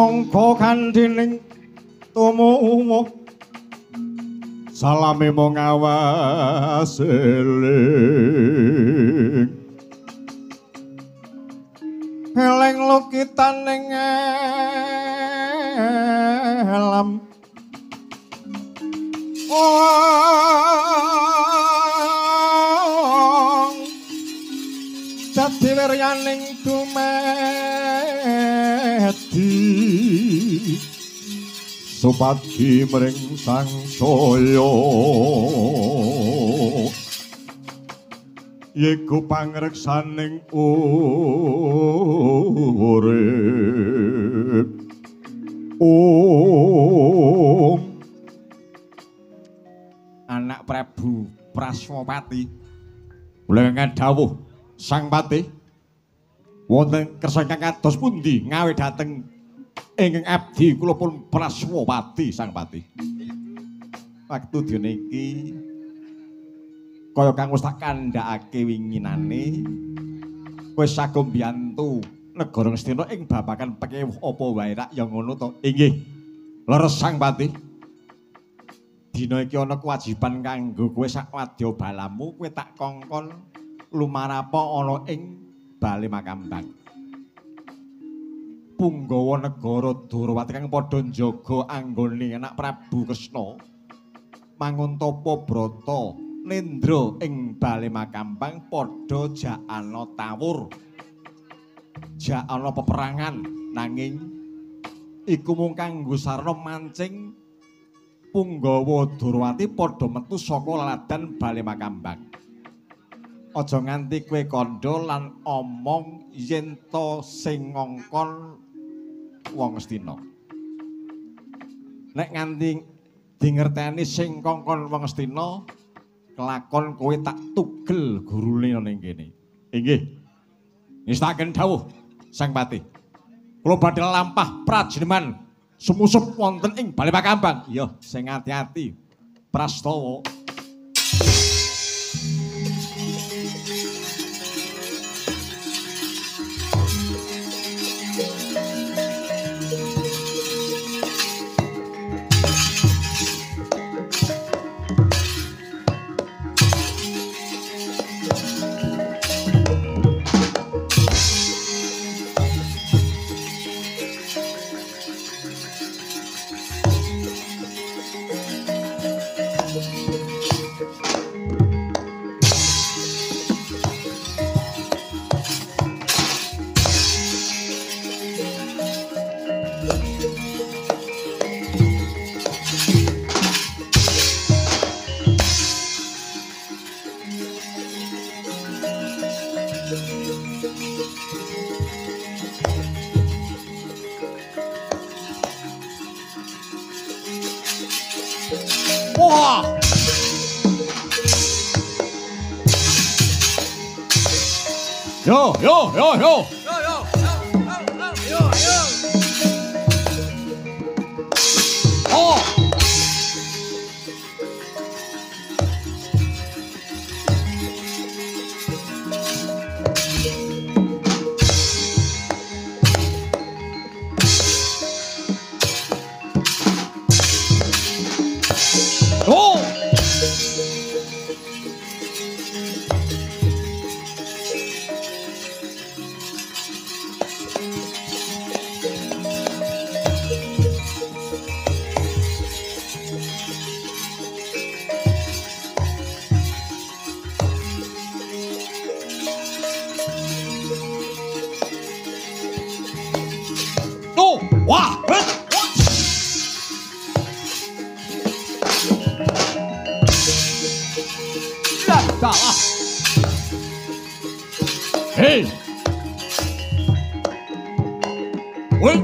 mongko kandhining tumuwuh salame mong awas eling eleng lukitaning alam dadi wiryaning dumedi supadi mring sangsaya iku pangreksaning urip anak Prabu Praswapati kula ngadhawuh Sang Patih wonten kersa ingkang kados pundi ngawe dhateng ingkang abdi kula pun Praswapati Sang Patih. Waktu dene iki kaya kang wis tak kandhakake winginane wis saged mbiyantu negara Ngastina ing babagan pekewuh apa wae rak ya ngono to. Inggih. Leres Sang Patih. Dina iki ana kewajiban kanggo kowe sak wadya balamu kowe tak kongkon lumarapa ana ing Bale Makambang. Punggawa negara Durawati kang padha njaga anggone anak Prabu Kresna Manguntapa Brata Nendra ing Bale Makambang padha jak ana tawur. Jak ana peperangan nanging iku mung kanggo sarana mancing Punggawa Durawati padha metu saka laladan Bale Makambang. Aja nganti kowe kandha lan omong yen to sing ngongkon wong Astina. Nek nganti dingerteni sing ngongkon wong Astina, kelakon kowe tak tugel gurune ning kene. Inggih. Ngestaken dawuh Sang Patih. Kula badhe lampah prajenengan sumusup wonten ing Bale Makambang. Iya, sing ati-ati. Prastawa. Yo, yo, yo, yo. Oh. Oh. Wah! Salah. Hey. Wait.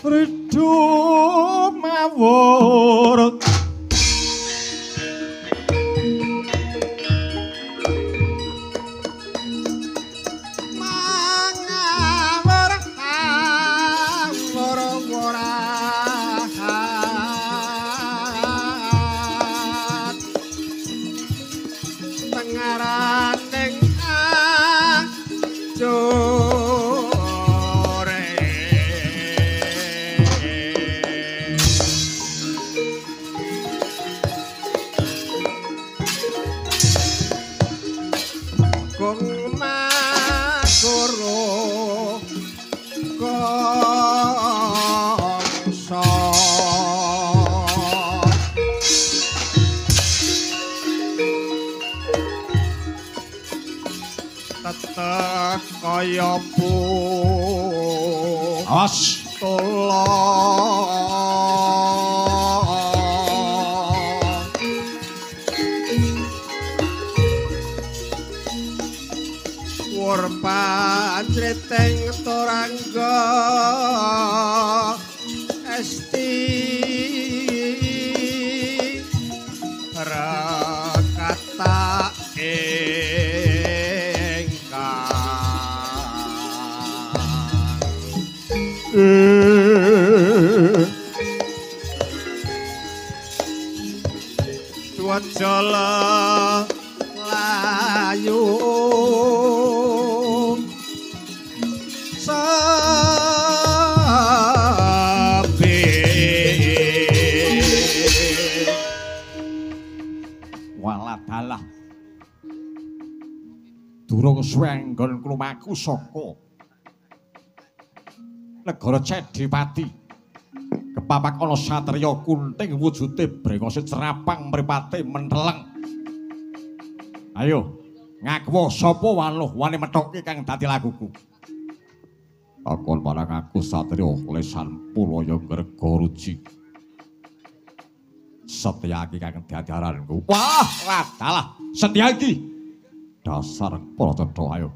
Ridu mawur kaya bu awas wur panjreteng torangga esti rakata Tuwajala layu sabe waladalah durung suwe nggon klumaku saka negara Cedipati kepapak ana satriya kunting wujude brengose cerapang mripate menteleng. Ayo ngaku sapa waluh wani methoke kang dadi laguku. Akon marang aku satriya lesan Pulaya Gregaruji. Setyaki kang dadi aranku. Wah, radalah Setyaki. Dasar para cetha ayo.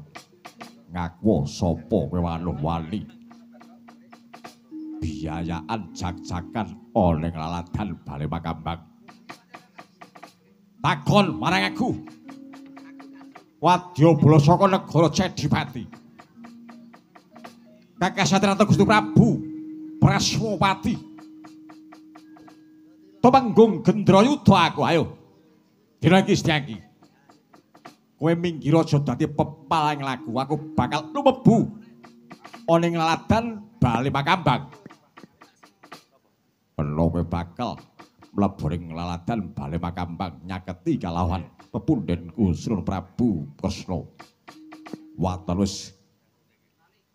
Ngaku sapa kowe waluh wali. Biayaan jak-jakan oleh laladan Bale Makambang. Takon marang aku. Wadyabala saka negara Cedipati. Kakasatria Gusti Prabu Praswapati. Tumenggung Gendrayuda aku ayo. Dina iki Setyaki. Kowe minggir aja dadi pepalang lagu, aku bakal lumebu ana ing laladan Bale Makambang. Kowe bakal mlebu ing laladan Bale Makambang nyaketi kalawan pepundhenku Srun Prabu Kresna. Waton wis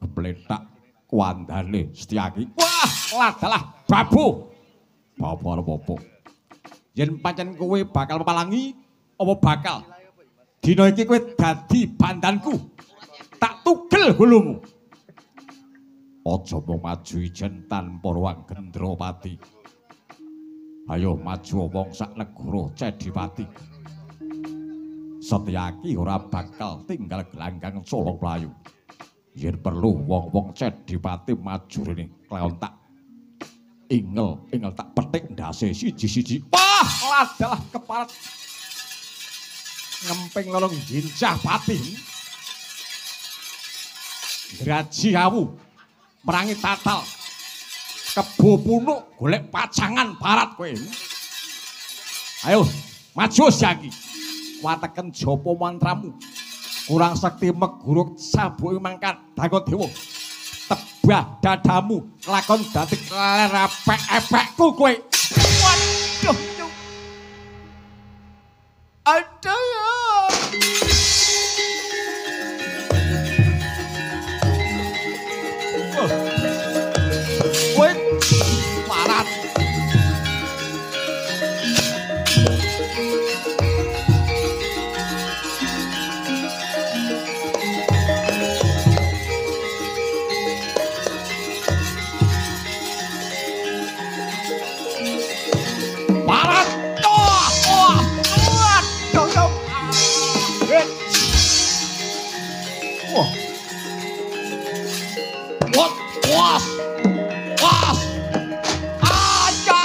kepletak kuandane Setyaki. Wah, ladalah babu. Bapak-bapak. Yen pancen kowe bakal mepalangi apa bakal dina iki kowe dadi bandanku. Tak tugel gulumu. Aja mung maju ijen tanpa ruang Gendropati. Ayo maju wong sak negara Cedipati. Setyaki ora bakal tinggal gelanggang colong playu. Yen perlu wong-wong Cedipati maju rene klawon tak ingel tak petik ndase siji-siji. Wah, ladalah keparat ngemping lolong jincah pati. Graji awu merangi tatal. Kebo punuk golek pacangan barat kowe. Ayo, maju Setyaki. Wateken japa mantramu. Kurang sekti meguruk sabuke mangkat Daga Dewa. Tebah dadamu lakon dadi keler epek-epekku kowe. Waduh. Aduh. Was. Was. Aja.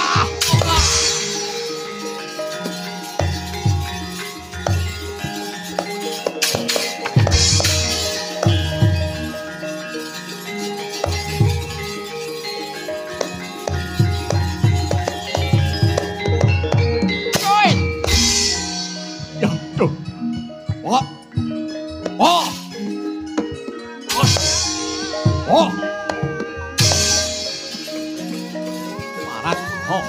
Oh. Oh. Oh. Parat. Oh.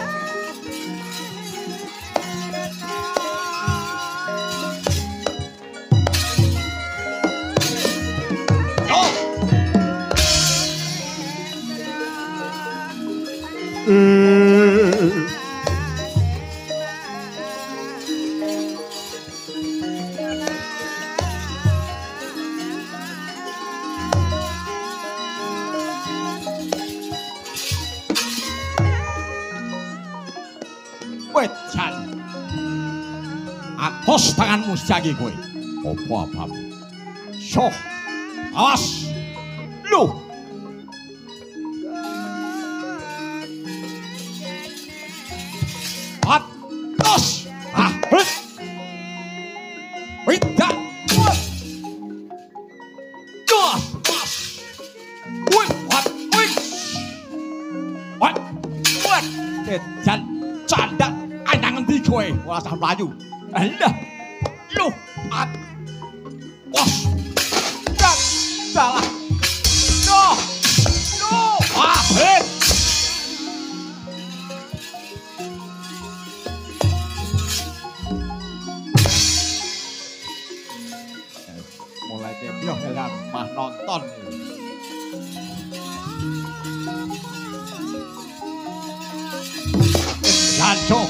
Wedan. Atos tanganmu sejagi kowe. Apa-apa. Syuh. Awas. Lu. Atos. Ah. Wedan. Dos. Dos. Wait. What? Wait. What? What? Wedan. Candak. Nang endi kowe? Ora sah mlayu. Alah. Lu at. Wah. Dak. Salah. No. No. Ah, hit. Mulai kepioh ya mah nonton. Janjo.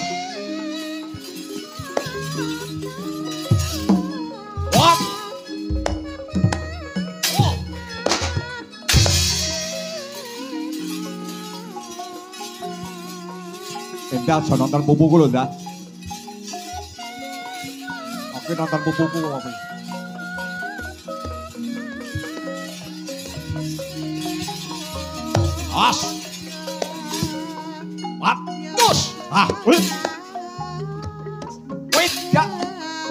Endah so nonton bubuku lho, Ndah. Oke nonton bubuku apa? As. Matus. Ah, wait. Wait, ya.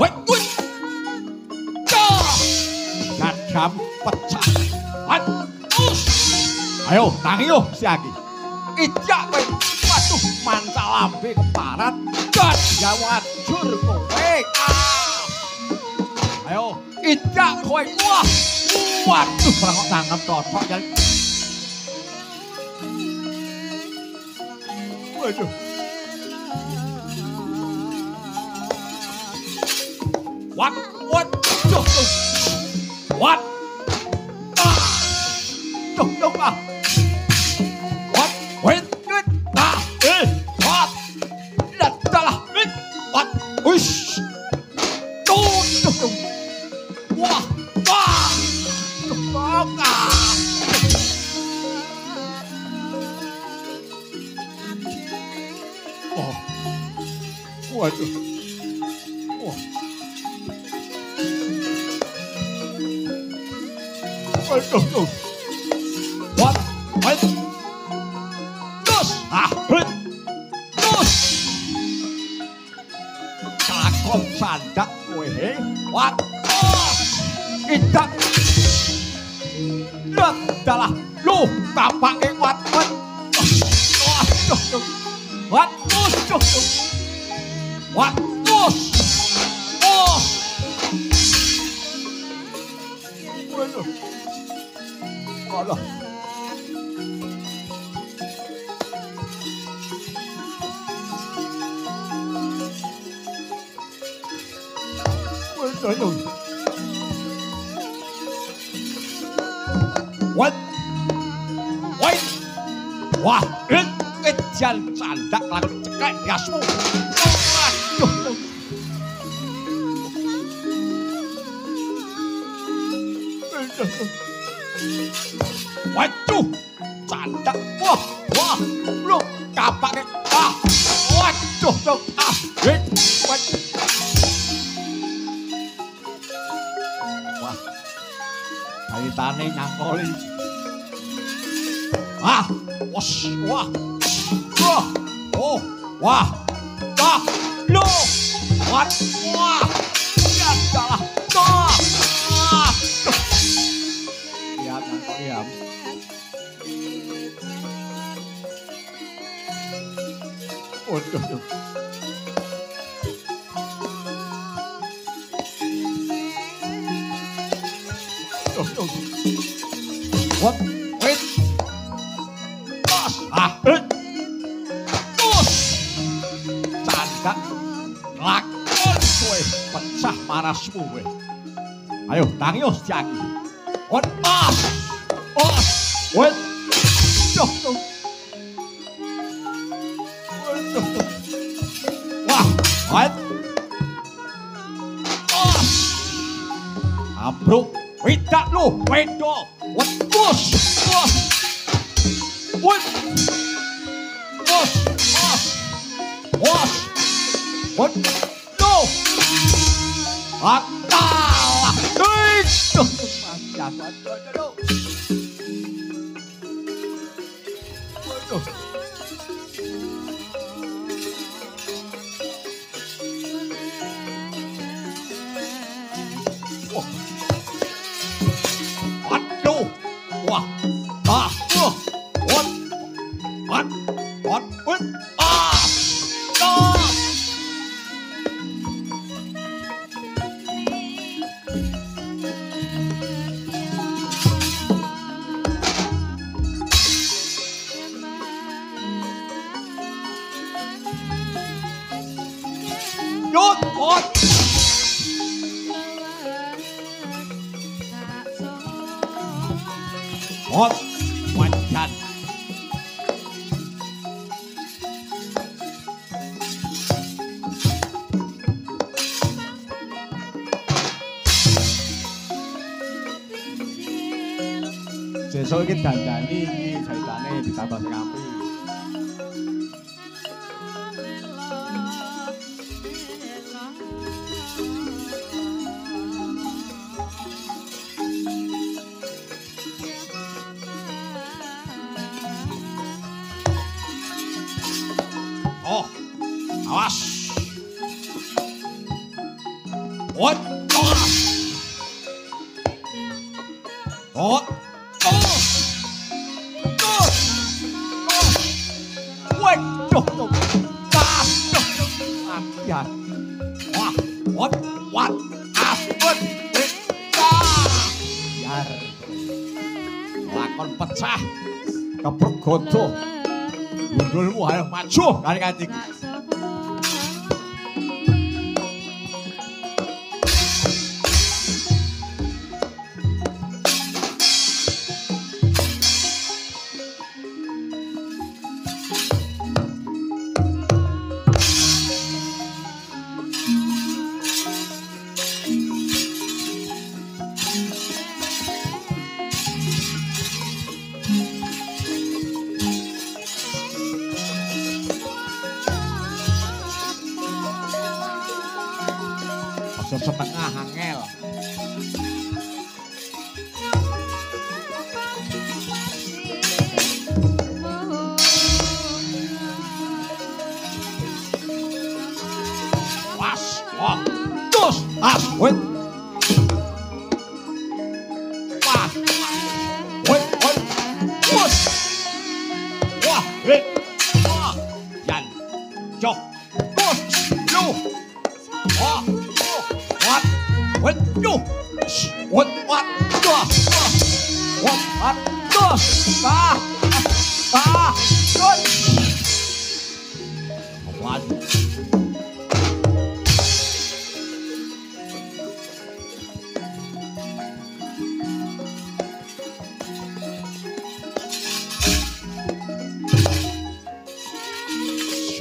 Wait, wait. Gagam pecah. Matus. Ayo, tangi yo si Aki. Ijak kowe. Waduh, mancal lambe keparat. Gat gawajur kowe. Ayo, ijak kowe. Wah. Waduh, ora kok nangkep cocok ya. Waduh. What? What? What? Ah. Duh, ah. What? Wait. What? Dalah. What? Uish. Tuh. Wah. Wah. Oh. Waduh. Wah. Waduh. What? What? Terus. Ah. Terus. Cakep sandak kowe. What? Idak. Lihat dalah. Lu tapake wat. Waduh. Waduh. Waduh. Oh. Waduh. Waduh. Waduh. What? Wait. Wah, ejan candak langsung ceklek gasmu. Waduh. Waduh, candak. Wah, wah, lu kapake. Ah, waduh, ah, wah, kaitane nyangkoli. Ah, wah, wah, wah, oh, wah, dah, lo, wat, wah, ya salah, dah, ah, diam, kau diam. Waduh. What? Wait. Tos. Ah. Tos. Canda. Lakon kowe pecah marasmu kowe. Ayo tangius jaki. What? Tos. Tos. Wait. Duh. Wah. What? Tos. Abruk. Widak lu, wedo, wedos, bos, wed, bos, bos, bos, wed, no, akalah, itu, macam waduh, waduh. Wah, ah, what, ah, ah. Yốt, what? What? Wajan. Sesuk iki dandani iki jaitane ditambah sing apik. Oh, awas. What? Awas. Oh, oh, oh, waduh, tas, latihan. Wah, what, aspun, biar lakon pecah, kepruk godoh. Gundulmu ayo maju kali kancing. Setengah angel. Was, wah, terus, wait. Wah, wait, was, wah, wait, wah, jan, jok, terus, lu, wah. What? No! What? What? What? Ah! Ah! Good! What?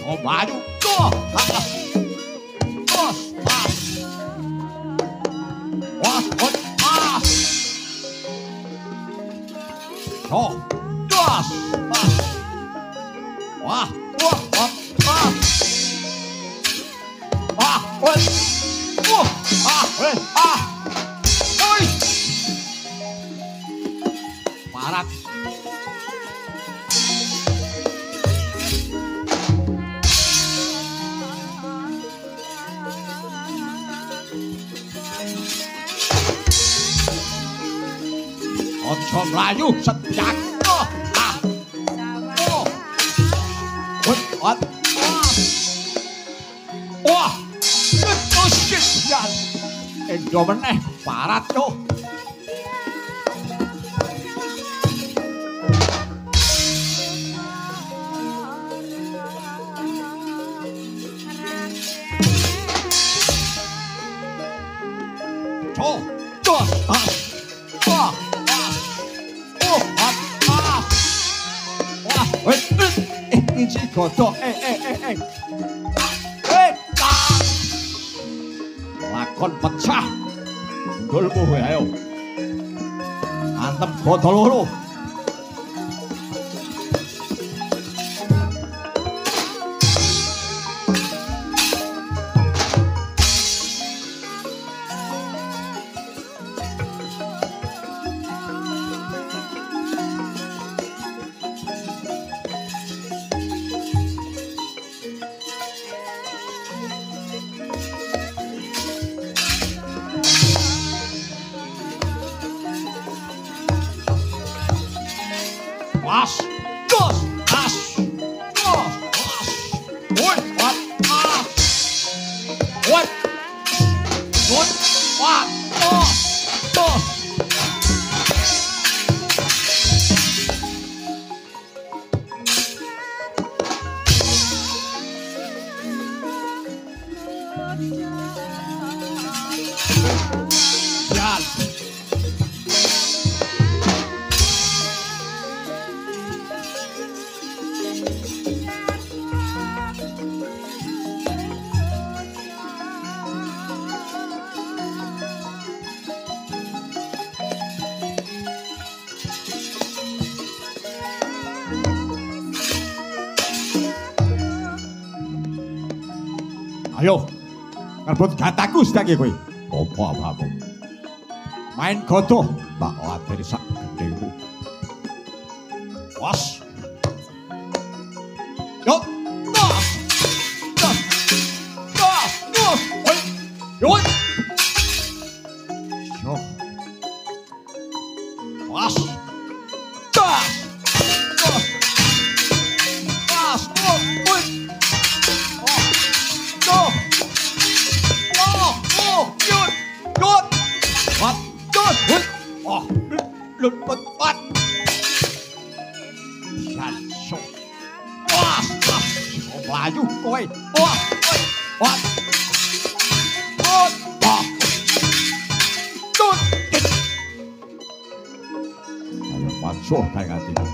Coba aduh! Go! Oh, das, wah, wah, wah, wah, wah, oi, parat, iso mlayu sedyak. Wah, itu sian. Endo meneh parat yo. Godok, lakon pecah. Gundulmu ayo. Antem godol loro. Ayo, ngerebut gataku sedang kowe. Apa-apa. Main godoh, Mbak Wadiri sak gedheku. Was. Yo. Yo. Yo. Was. Melayu kowe. Ayo pansuh kae atiku.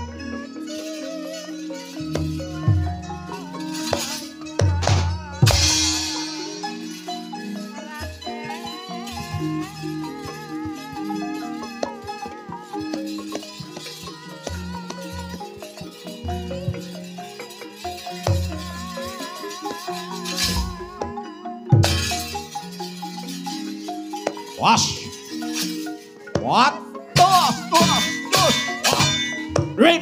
Was. What? Dos. Ring.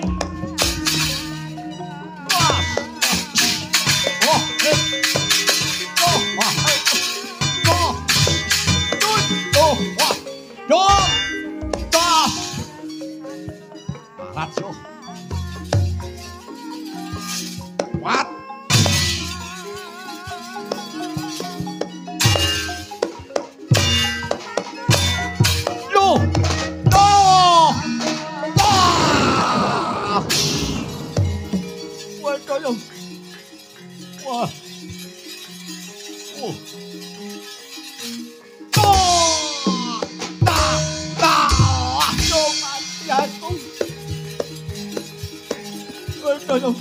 Was. Oh, ring. Oh, wah. Oh. Oh, wah. Dos. Dos. Parat yo. What? Wah. Oh. Mati aku. Waduh.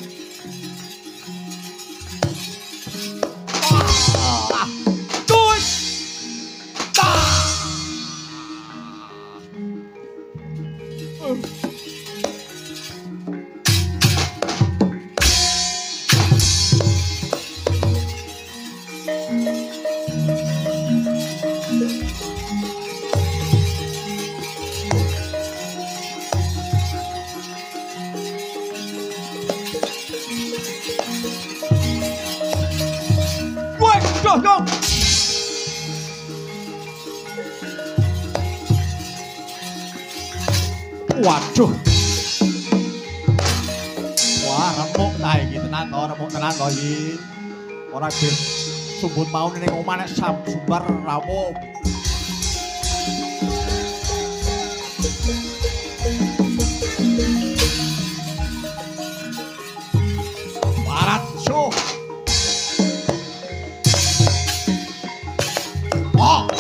Dong. Waduh. Wah, remuk ta iki tenan to, remuk tenan to iki. Ora ben sumbut mau ning omah nek sambar remuk. Barat so. Oh.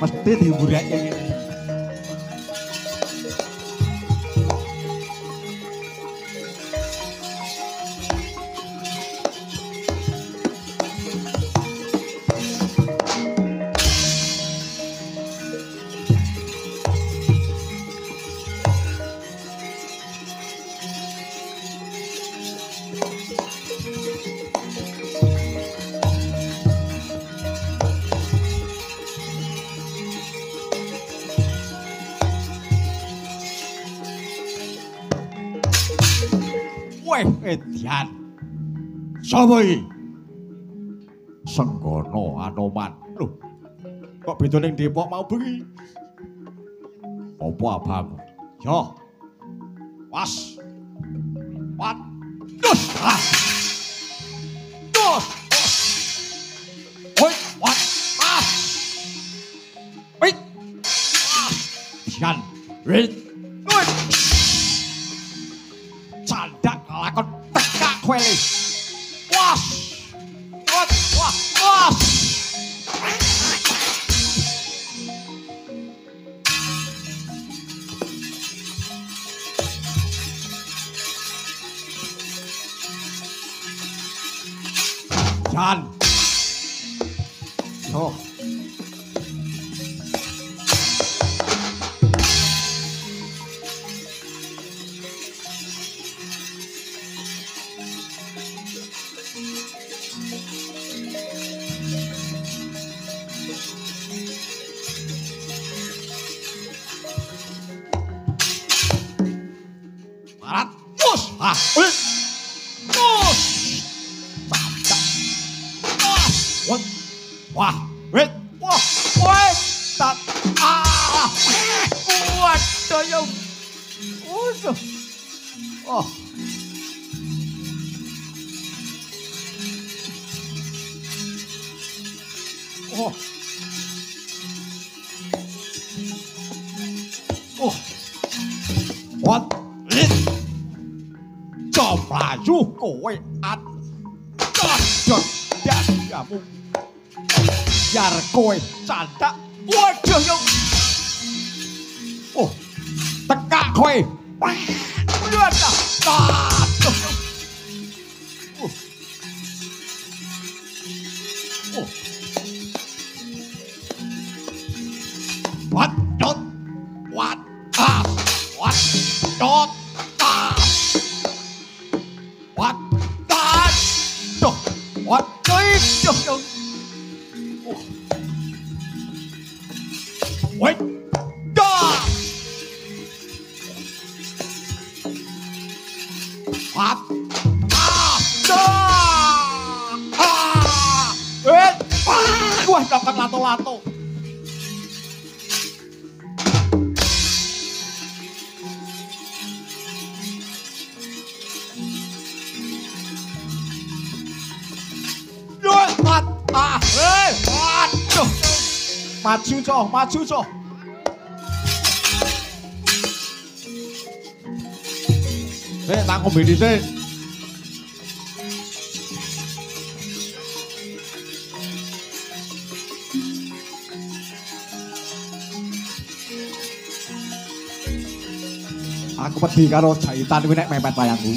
Mesti dihiburake ngene. Weh, Edian. Sapa iki? Senggono Anoman. Loh, kok beda ning Depok mau bengi? Apa abang? Yo. Was. Wat. Dos. Ah. Dos. Woi, wat. Ah. Wait. Ah. Edian. Wait. Wait. Candak lakon tekak kweli. Was. Wat. Wah. Was. Jan. Oh. Barat. Tus. Ah. Wih. Tus. Wah, wait, wah, wait, tak, ah, waduh ya, waduh, oh, oh, oh, what, coba kowe at, dan kamu. Biar kowe candak. Waduh yo. Oh. Tekak kowe. Wah. Waduh. Aduh. Oh. Oh. What dot. What ah. What dot. Ah. What dot. Duh. What duh. Wait! God! What? Ah! Ah! Wait! Wah, dapat lato-lato. What? Ah! Hei! Waduh! Maju, Cok. Tak ngombe dhisik. Aku pedhi karo jahitan kuwi nek mepet wayangku.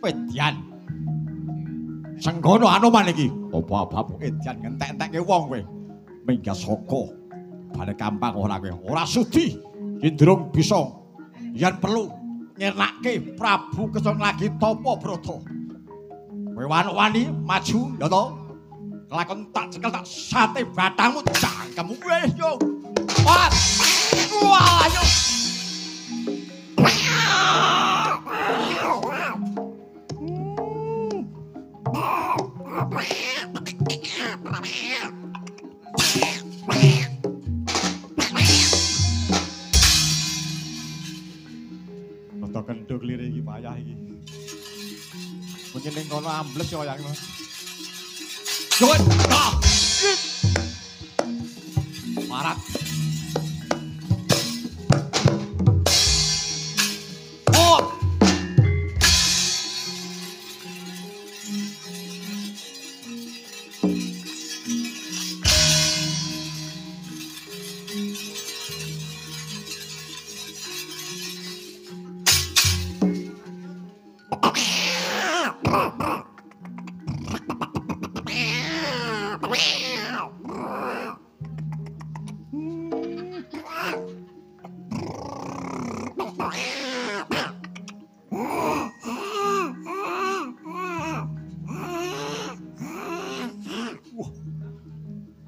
Edian. Senggono Anoman iki. Apa babu Edian ngentek-entekke wong kowe. Mingga saka bane kampang ora kowe. Ora sudi yen durung bisa yen perlu nyenakke Prabu Kesong lagi Tapa Brata. Kowe wani maju ya to. Kelakon tak cekel tak sate batangmu cangkemmu wis yo. Wat. Wah yo. Rada kendho klire iki payah iki. Mungkin ning kono ambles yo wayang. Joet. Marat. Oh.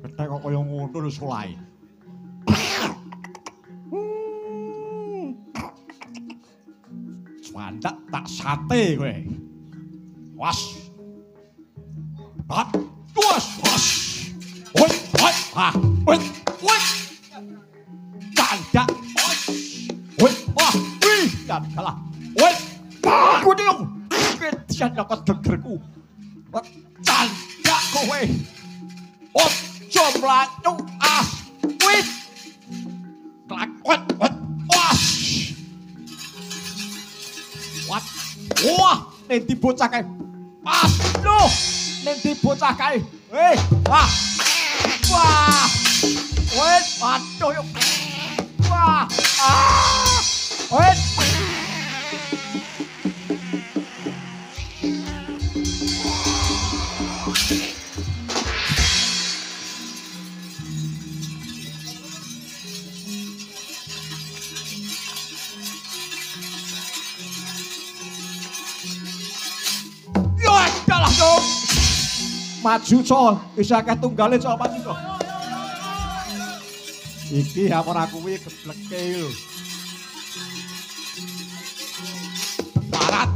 Ketek kok kaya ngono lho sulae. Swandak tak sate kowe. Was. Bat. Was. Woi, ha. Woi. Candak. Woi, wah, wih, kalah. Woi. Aku ding. Ketian kok degerku. Candak kowe. Oh, jomlaku wit. Klakot, was. Wat. Wah, nek dibocah kae. Pas lho, nek dibocah kae. Wah. Wah. Wit, aduh yo. Wah. Wit. Maju co, bisa akeh tunggale co maju co. Iki ora kuwi gebleke lho. Barat.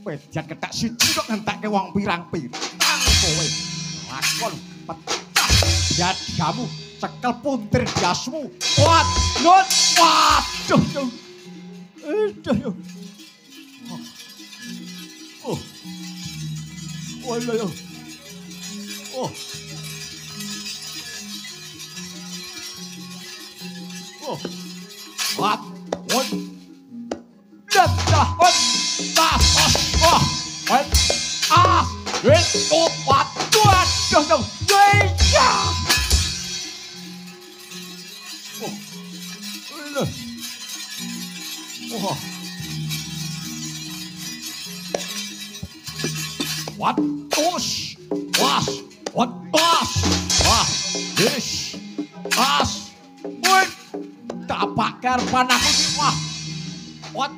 Pedian ketak siji kok ngentekke wong pirang-pirang kowe. Lakon jadimu cekel puntir jasmu. Waduh, waduh. Aduh. Oh. Waduh. Oh. Oh. Wat. Wat. Dah. Wat. Tas. Oh. Wat. Ah. Wait. Oh. Wat. Waduh. Ya. Oh. Oh. What? Osh. Was. What? Was. Wah. Ish. Was. Wait. Tapak karpan aku sih. Wah. What?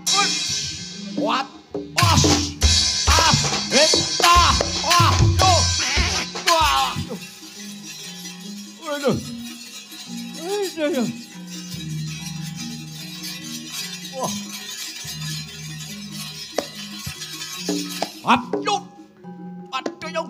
What? Was. As. Hita. Wah. Tuh. Wah. Aduh. Aduh. Wah. Aduh. Aduh.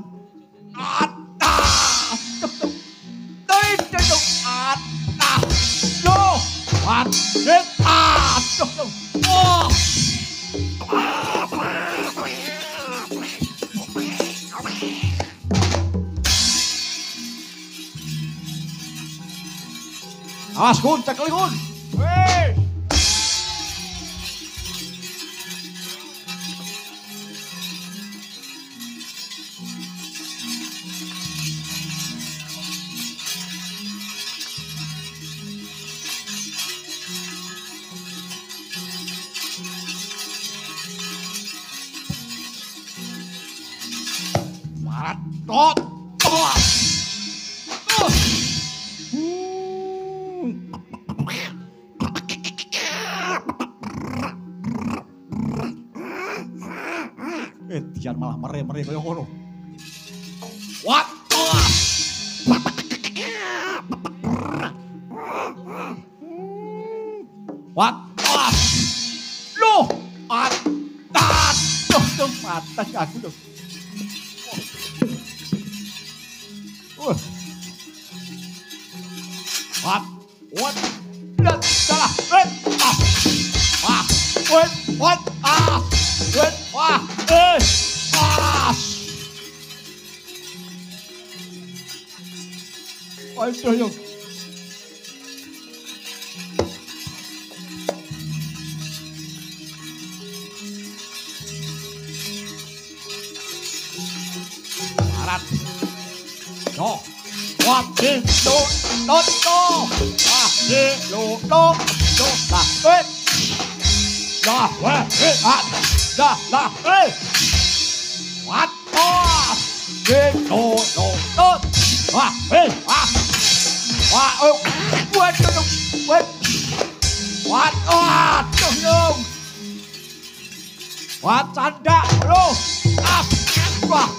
Awas Gun, cekli Gun. Wih. Dian malah mere-mere kaya ngono. Wat. Wat. Loh, aduh, patah aku lho. Wat. Wat. Salah. Wah. Wat. Wat. Wat. Wah. Aduh, yo. Arat. Yo. Wat di do do do. Ah, di lo do do. Lah, Lah, lah, Wat. Di do do do. Wah, wah, aduh dong. Wah, canda lo. Wah,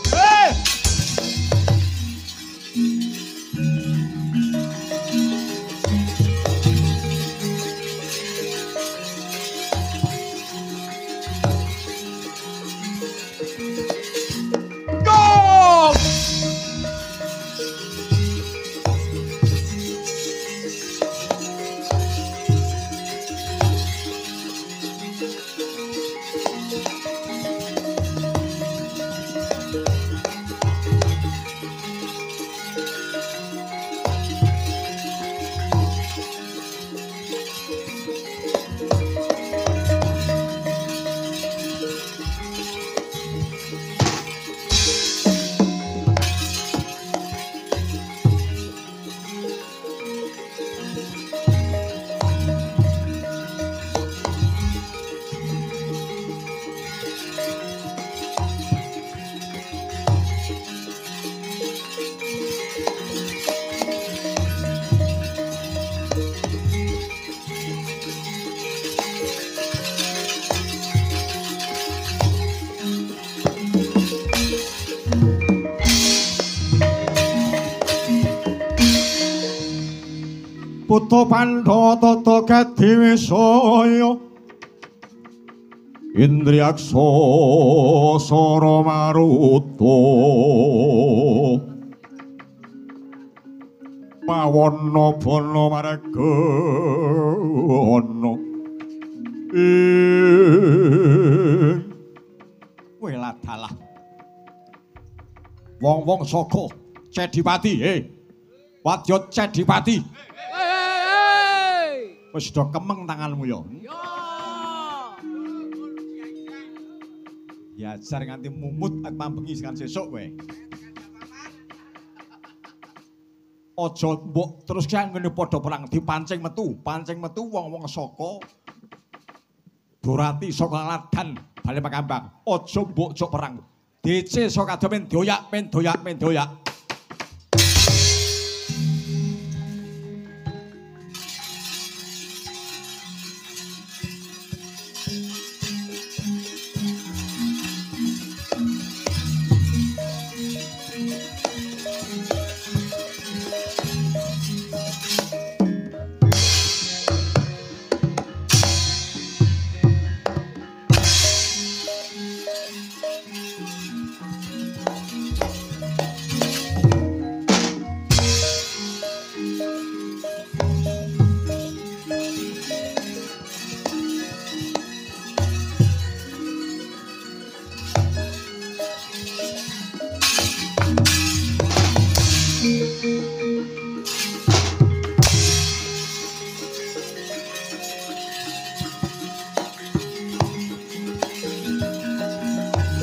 Putu Pandhawa tata Kadiwisaya Indriyaksa Sara Maruta Pawana Bana Marga ana Wela dalah wong-wong saka Cedipati Wadya Cedipati wis do kemeng tanganmu ya. Ya jar nganti mumut ak mambengi kan sesuk kowe. Aja mbok terus ki ngene padha perang dipancing metu wong-wong saka Durati saka Ladan bali Makambang. Aja mbok jok perang. DC saka kadomen doyak men doyak.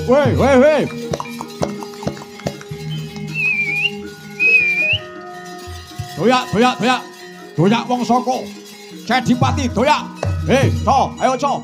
Weh. Doyak wong saka Cedipati doyak. Ayo, co.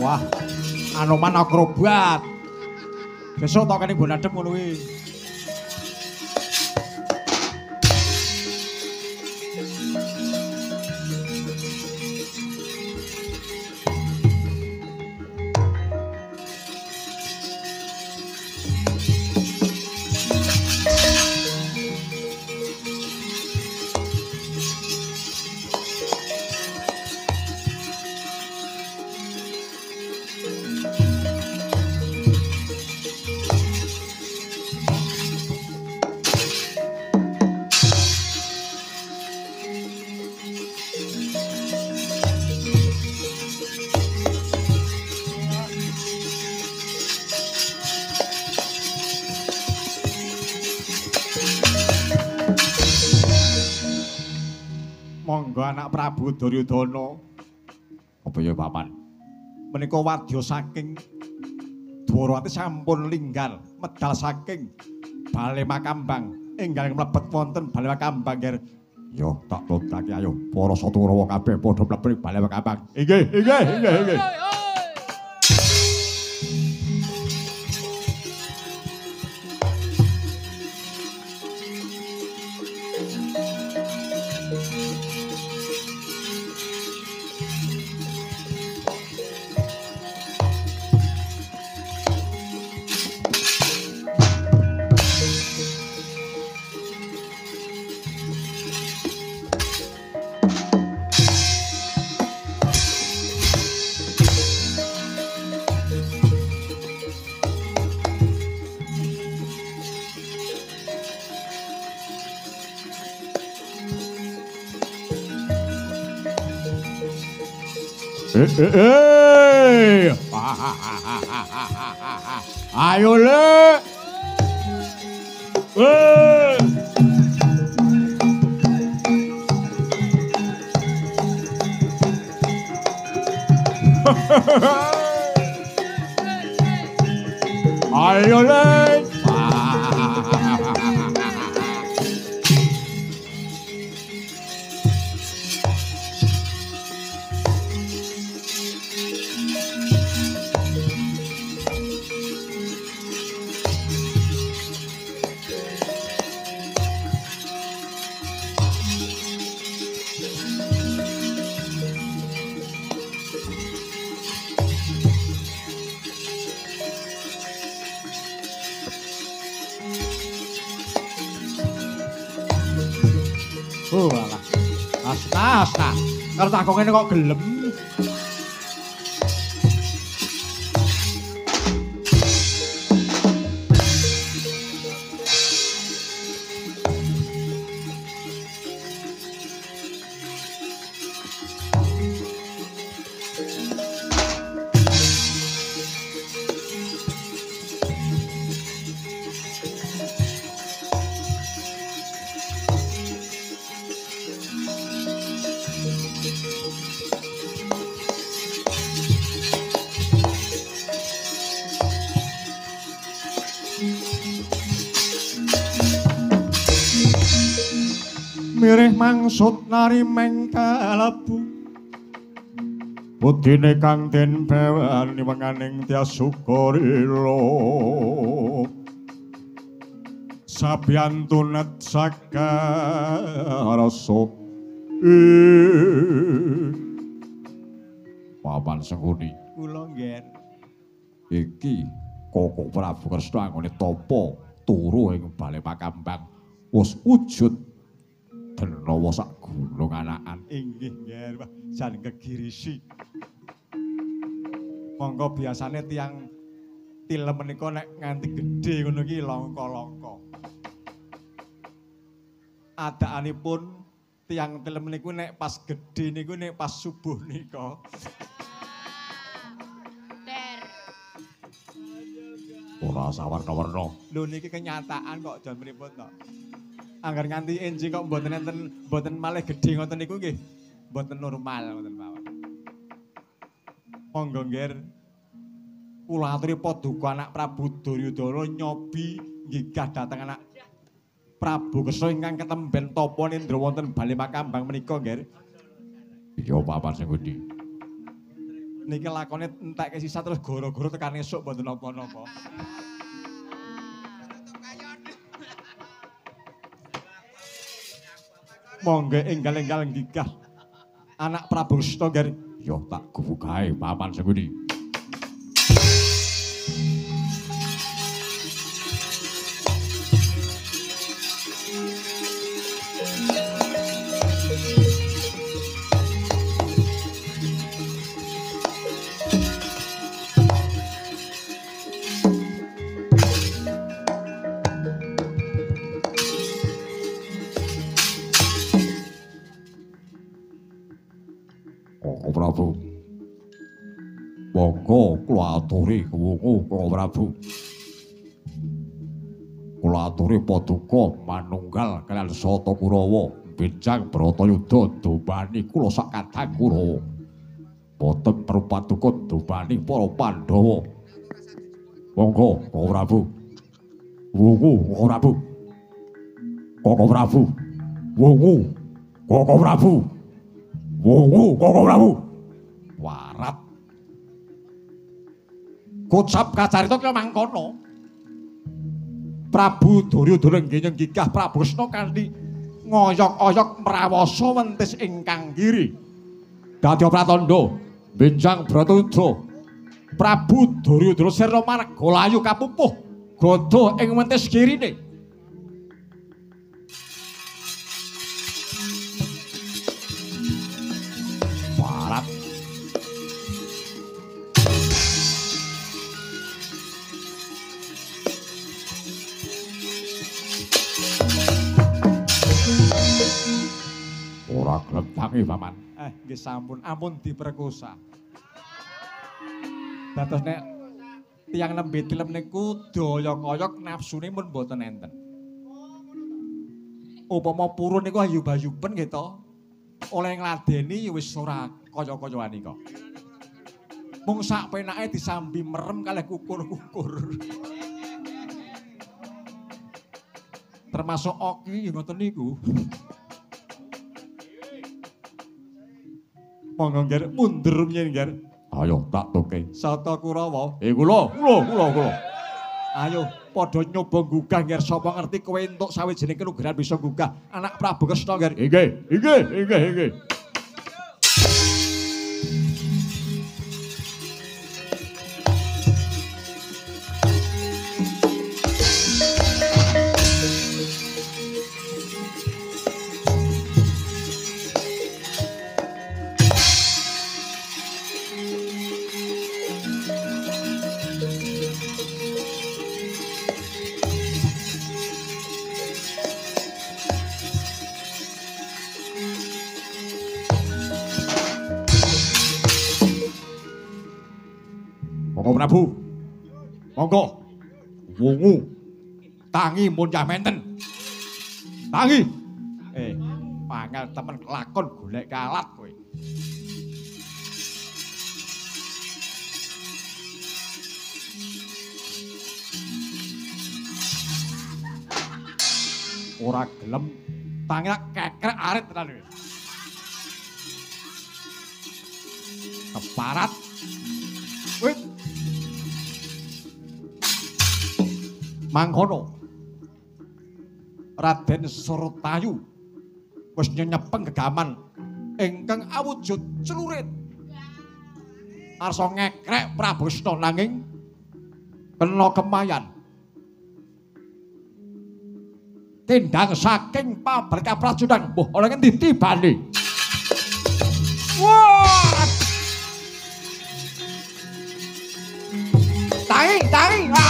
Wah, Anoman akrobat. Besok tak kene nggon adem ngono kuwi. Monggo anak Prabu Duryudana. Apa ya paman? Menika wadya saking Dwarawati sampun linggar medal saking Bale Makambang enggal mlebet wonten Bale Makambang nger. Yo tak tundake ayo para Saturawa kabeh padha mlebet Bale Makambang. Inggih. Ayo le. Ayo le. Alah. Asta. Karo tak kok ngene kok gelem. Mirih mangsut narimeng kalebu budine kang den bewani wenganing Tyasukarila sabyantunet sakarasa Paman Sengkuni kula nggih iki Koko Prabu Kresna anggone tapa turu ing Bale Makambang wis wujud Denawa sak gunung anakan. Inggih nggih, Pak. Jan kegirisi. Monggo biasane tiyang tilem menika nek nganti gedhe ngono iki langka-langka. Adakanipun tiyang tilem niku nek pas gedhe niku nek pas subuh nika. Ora sawarna-warna. Lho niki kenyataan kok jan pripun to. Angger nganti enjing kok mboten malih gedhe ngoten niku nggih mboten normal ngoten mawon. Monggo nggih kula aturi paduka anak Prabu Duryudana nyobi gigah dhateng anak Prabu Kresna ingkang ketemben tapa nindra wonten bali makambang menika nggih. Iya papan sing pundi. Niki lakone entek sisa terus goro-goro tekan esuk mboten napa-napa. Monggo enggal-enggal gigah anak Prabu Kresna nggih. Ya tak gugu kae papan sing pundi. Prabu. Monggo kula aturi kuwungu Kang Prabu. Kula aturi paduka manunggal kaliyan Sata Kurawa benjang Bratayuda dobani kula sak kadang Kurawa. Boten perlu paduka dobani para Pandhawa. Monggo Kang Prabu. Wungu Kang Prabu. Kang Prabu. Wungu Kang Prabu. Wungu Kang Prabu. Warat. Kocap kacarita kaya mangkono. Prabu Duryudana nggih gigah Prabu Kresna kanthi ngoyok-oyok mrawasa wentis ingkang kiri. Dadya pratandha benjang Bratayuda. Prabu Duryudana sira margalayu kapupuh gada ing wentis kirine. Warat. Ora gelem tangi paman. Nggih sampun, ampun diperkosa. Dados nek tiyang nembe tilem niku doyok-oyok nafsune mun mboten enten. Upama purun niku ayub-ayuben nggih to. Oleh ngladeni ya wis ora kaya-kayaan kok. Mung sak penake disambi merem kalih kukur-kukur. Termasuk Oki ya ngoten niku. Monggo nggih mundur nyen nggih. Ayo tak toke. Sata Kurawa. Kula. Ayo padha nyoba gugah nggih sapa ngerti kowe entuk sawijining kenugrahan bisa gugah anak Prabu Kresna nggih. Inggih. Prabu, monggo, wungu, tangi muncah menten, tangi. Pangal temen lakon golek kalat kowe. Ora gelem, tangi kekrek arit tenan kowe. Keparat, kowe. Mangkono Raden Suratayu wis nyepeng gegaman ingkang awujud celurit arsa ngekrek Prabu Kresna nanging kena kemayan tindang saking pabrika prajudan mbuh ana ngendi tibane. Wah tangi wah!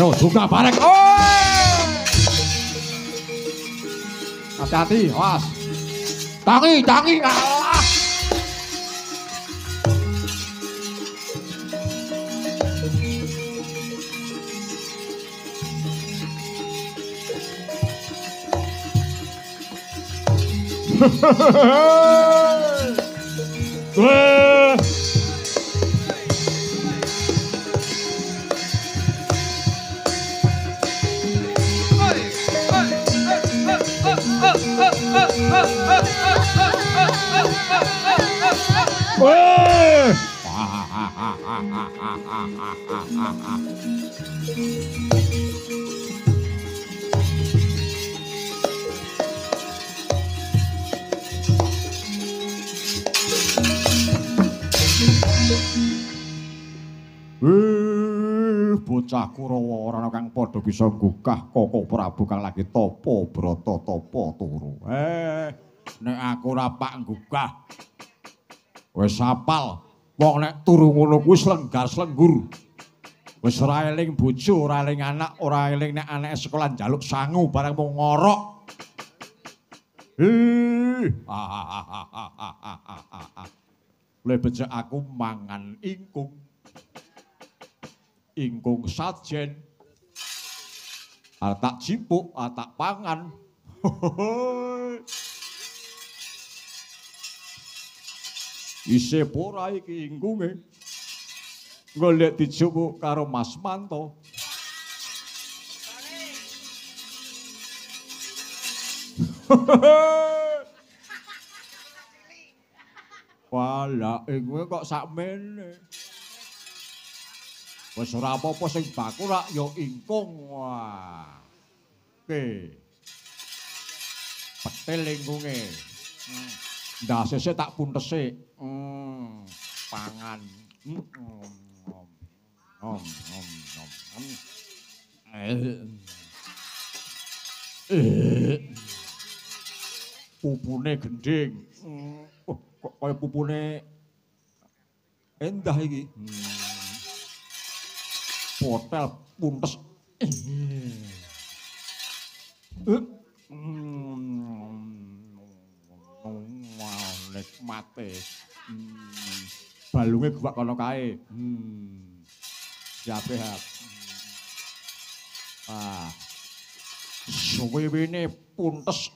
Ayo juga bareng. Hati-hati, awas. Tangi, alah. Bocah Kurawa ora ana kang padha bisa nggugah Koko Prabu kang lagi tapa brata tapa turu. Nek aku ora pak nggugah. Wis apal. Wong nek turu ngono kuwi slenggar-slenggur. Wis ora eling bojo, ora eling anak, ora eling nek anake sekolah njaluk sangu barang mung ngorok. Le becik aku mangan ingkung. Ingkung sajen. Tak jipuk, tak pangan. Isih ora iki ingkunge. Golek dijupuk karo Mas Manto. Walah, ingkunge kok sakmene. Wis ora apa-apa sing baku rak ya ingkung. Wah. Oke. Petil ingkunge. Ndase sik tak puntesi. Pangan. Pupune gending. Kok kaya pupune endah iki. Potel puntes. Nikmate. Balunge gua kono kae. Siap-siap. Suwiwine puntes.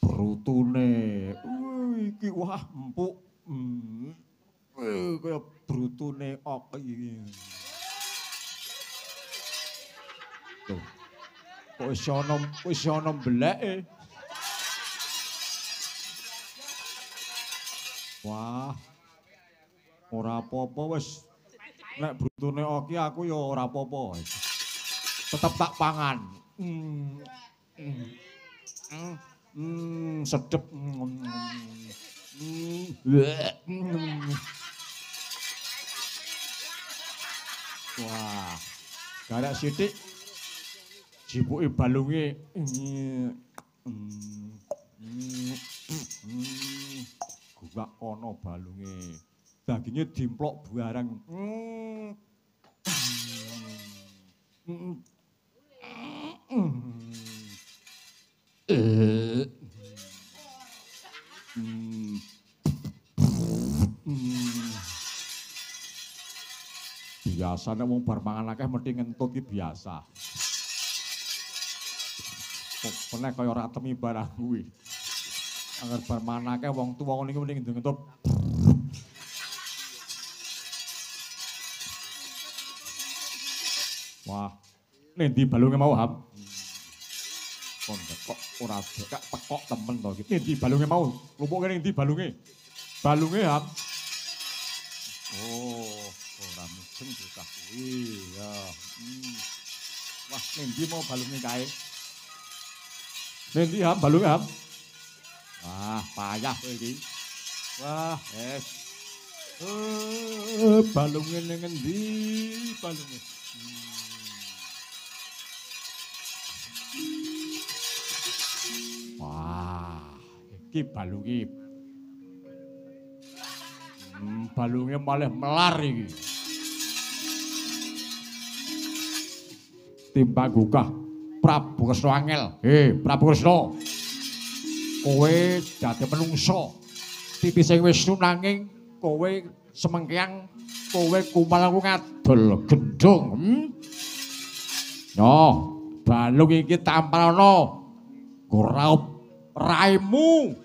Brutune, iki wah empuk. Kaya brutune ok iki. Tuh. Kok wis ana mbeleke. Wah. Ora apa-apa wis. Nek brutune oki aku ya ora apa-apa. Tetep tak pangan. Sedep. Wah. Garek sithik jipuke balunge. Gugak kono balunge. Dagingnya dimplok bareng. Biasane wong bar mangan akeh mesti ngentut iki biasa. Kok meneh kaya ora temi barang kuwi. Angger bar mangan akeh wong tuwa ngono iki mesti ngentut. Wah, nendi balunge mau, Ham? Kon kok ora bekak pekok temen to iki. Nendi balunge mau? Lumpuk kene nendi balunge? Balunge, Ham. Oh, ora mujeng bocah kuwi ya. Wah, nendi mau balunge kae? Nendi, Ham, balunge, Ham? Wah, payah kowe iki. Wah, balunge ning endi balunge? Wah, iki balunge. Balunge malah melar iki. Timbang gugah Prabu Kresna angel. Prabu Kresna. Kowe dadi menungsa. Titising Wisnu nanging kowe semengkyang kowe kumal ngadol gendhong. Yo, balung iki tampalana. Goraup raimu.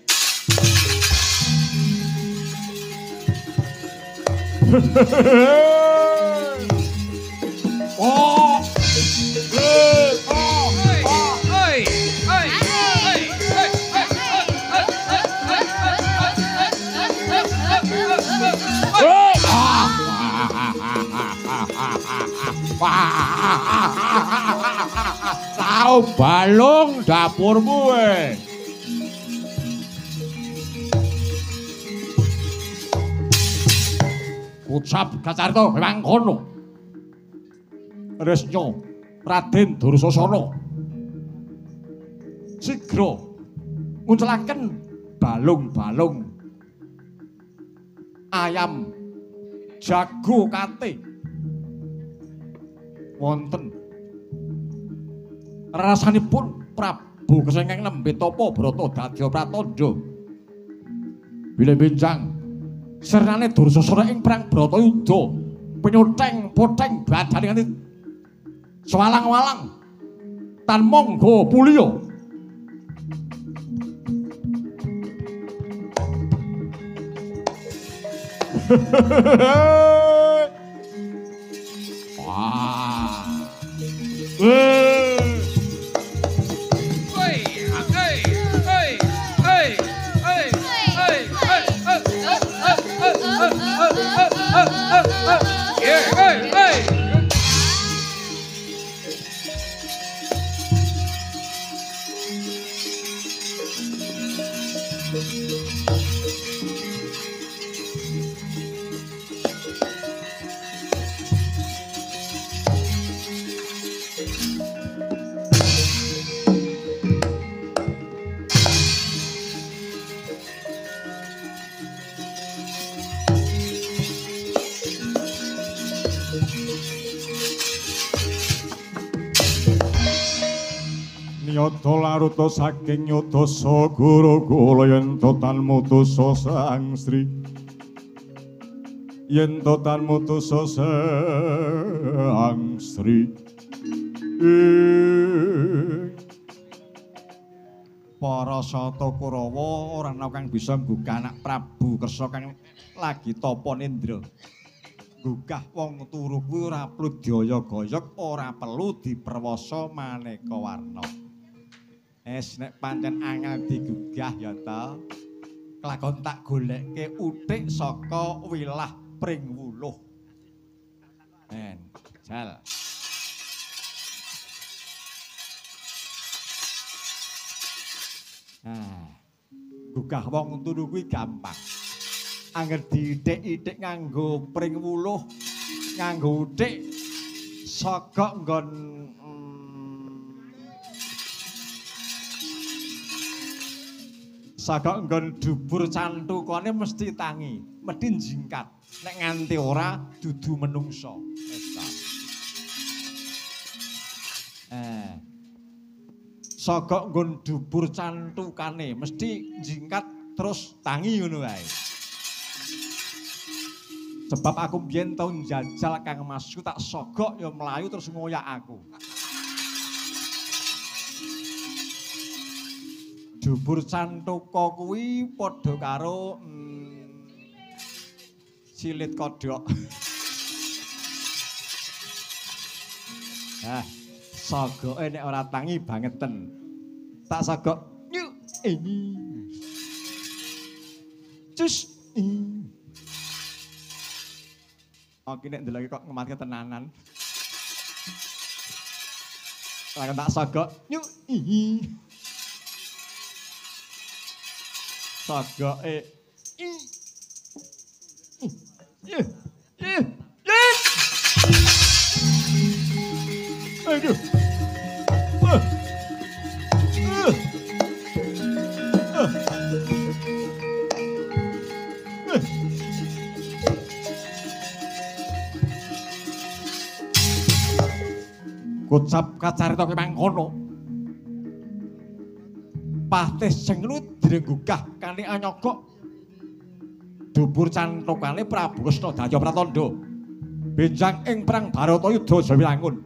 Oh. Tahu balung dapurmu ucap Kacarta memang kono. Resnya Raden Dursasana sigra nguncelaken balung-balung ayam jago kate wonten rasanipun Prabu kesengkeng nembe tapa brata dadya pratandha bilih benjang sernane Dursasana ing perang Bratayuda penyoteng poteng badane nganti sawalang-walang tan monggo puliya. Nyata laruta saking Yudasa Gurukula yen tan mutusa Sang Sri yen tan mutusa Sang Sri para sata Kurawa ora ana kang bisa nggugah anak Prabu Kresna kang lagi tapa nendra gugah wong turu kuwi ora perlu diaya-gayag ora perlu diperwasa maneka warna. Nek pancen angel digugah ya ta. Kelakon tak goleke uthik saka wilah Pringwuluh. Jal. Gugah wong turu kuwi gampang. Angger diithik-ithik nganggo Pringwuluh, nganggo uthik saka nggon saka nggon dubur cantukane mesti tangi, mesti jingkat. Nek nganti ora dudu menungsa. Saka nggon dubur cantukane mesti jingkat terus tangi ngono wae. Sebab aku mbiyen tau njajal Kang Masku tak sogok ya mlayu terus ngoyak aku. Dubur cantuka kuwi padha karo silit kodhok. Sogoke nek ora tangi bangeten. Tak sogok nyuk ini. Cus. Oke nek ndelok kok ngematke tenanan. Lah tak sogok nyuk ini. Sogoke aduh. Kocap Kacarita ki mangkono. patih sing direnggugah kanthi anyogok dubur cantokane Prabu Kresnadaya Pratandha benjang ing perang Baratayuda Jawilangun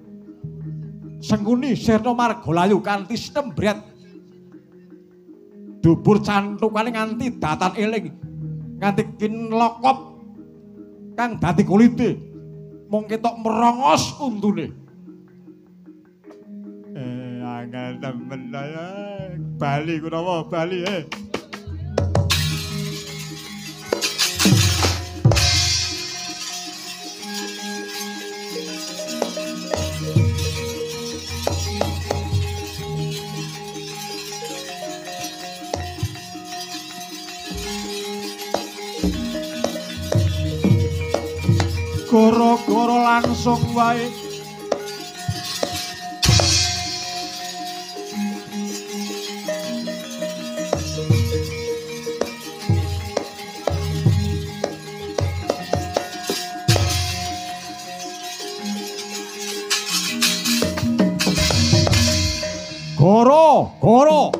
Sengkuni Sirna Margalayu kanthi stembret dubur cantokane nganti datan eling nganti kinlokop kang dadi kulite mung ketok merongos untune angel temen Bali Kurawa Bali Goro-goro langsung wae Goro, goro.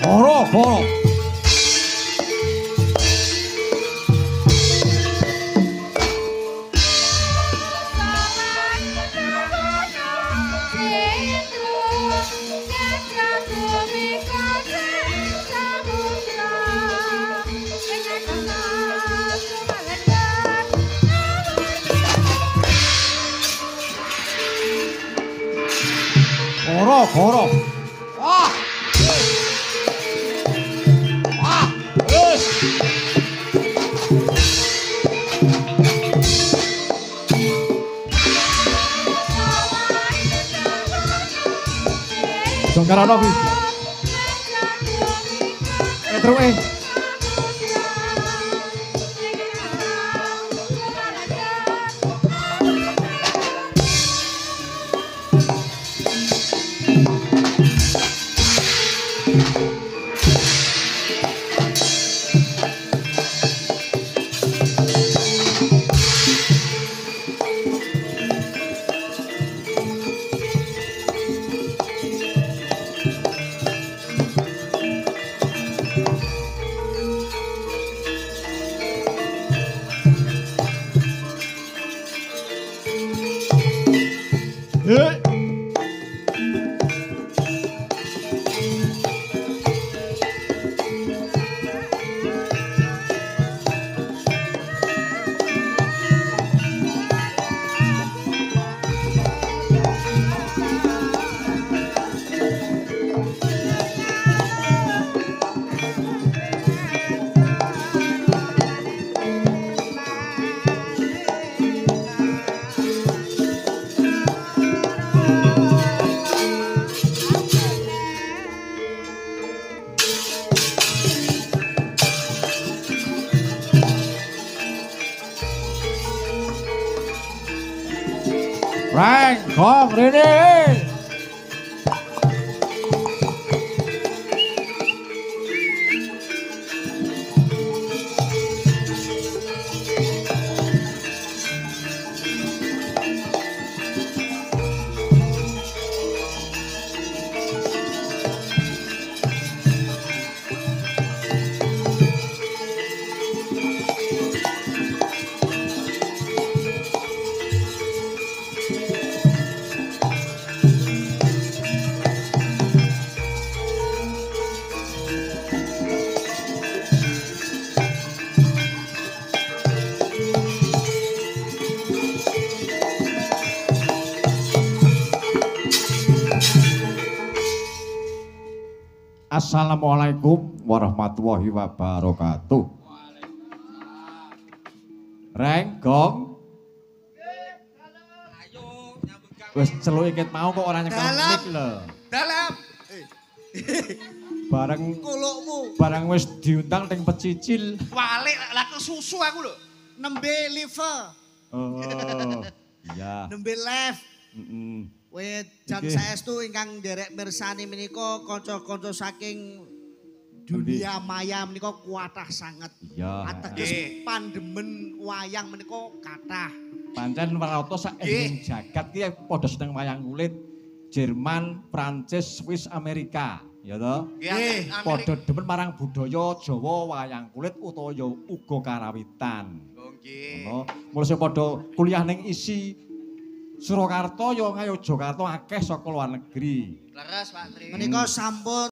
Goro, goro. Goro, goro. Wah. Wah. Wis. Jongkarono kuwi. Etruke. Reng, gong, rene. Assalamualaikum warahmatullahi wabarakatuh. Reng, gong. Wis celuke ket mau kok ora nyekel mic lho. Dalam. Bareng kulukmu. Bareng wis diundang teng pecicil. Walik lak susu aku lho. Nembe liver. Oh. Iya. Nembe left. Heeh. Jan saestu ingkang nderek mirsani menika kanca-kanca saking dunia maya menika kuatah sanget. Iya. Ateges pandemen wayang menika kathah. Pancen warata sak ing jagat ki padha seneng wayang kulit. Jerman, Prancis, Swiss, Amerika, ya toh? Nggih, Padha demen marang budaya Jawa wayang kulit utawa ya uga karawitan. Oh nggih. Ngono. Mulih padha kuliah ning isi Surakarta ya ngayo Jakarta akeh saka luar negeri. Leres Pak Tri. Menika sampun